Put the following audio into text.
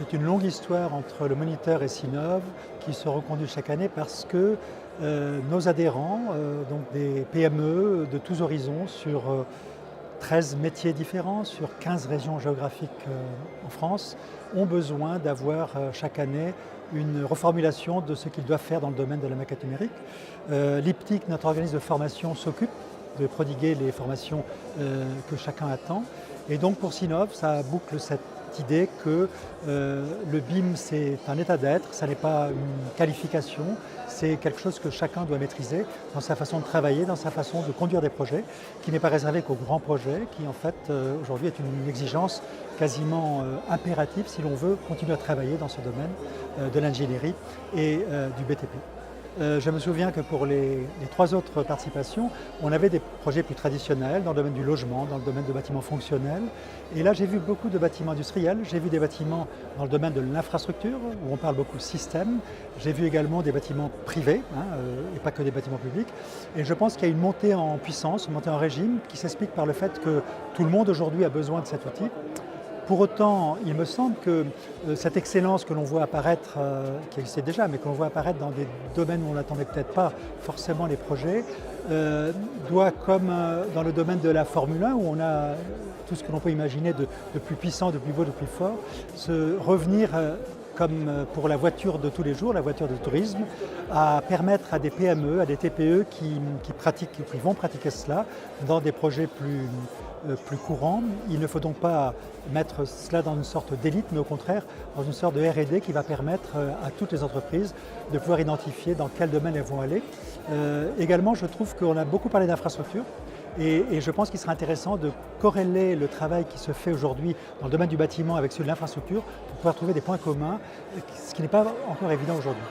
C'est une longue histoire entre le Moniteur et Sinov qui se reconduit chaque année parce que nos adhérents, donc des PME de tous horizons sur 13 métiers différents, sur 15 régions géographiques en France, ont besoin d'avoir chaque année une reformulation de ce qu'ils doivent faire dans le domaine de la maquette numérique. L'IPTIC, notre organisme de formation, s'occupe de prodiguer les formations que chacun attend. Et donc pour Sinov, ça boucle cette idée que le BIM c'est un état d'être, ça n'est pas une qualification, c'est quelque chose que chacun doit maîtriser dans sa façon de travailler, dans sa façon de conduire des projets, qui n'est pas réservé qu'aux grands projets, qui en fait aujourd'hui est une exigence quasiment impérative si l'on veut continuer à travailler dans ce domaine de l'ingénierie et du BTP. Je me souviens que pour les 3 autres participations, on avait des projets plus traditionnels dans le domaine du logement, dans le domaine de bâtiments fonctionnels. Et là, j'ai vu beaucoup de bâtiments industriels, j'ai vu des bâtiments dans le domaine de l'infrastructure, où on parle beaucoup de système. J'ai vu également des bâtiments privés, et pas que des bâtiments publics. Et je pense qu'il y a une montée en puissance, une montée en régime, qui s'explique par le fait que tout le monde aujourd'hui a besoin de cet outil. Pour autant, il me semble que cette excellence que l'on voit apparaître, qui existait déjà, mais que l'on voit apparaître dans des domaines où on n'attendait peut-être pas forcément les projets, doit, comme dans le domaine de la Formule 1, où on a tout ce que l'on peut imaginer de plus puissant, de plus beau, de plus fort, se revenir comme pour la voiture de tous les jours, la voiture de tourisme, à permettre à des PME, à des TPE qui vont pratiquer cela dans des projets plus courants. Il ne faut donc pas mettre cela dans une sorte d'élite, mais au contraire dans une sorte de R&D qui va permettre à toutes les entreprises de pouvoir identifier dans quel domaine elles vont aller. Également, je trouve qu'on a beaucoup parlé d'infrastructure. Et je pense qu'il serait intéressant de corréler le travail qui se fait aujourd'hui dans le domaine du bâtiment avec celui de l'infrastructure pour pouvoir trouver des points communs, ce qui n'est pas encore évident aujourd'hui.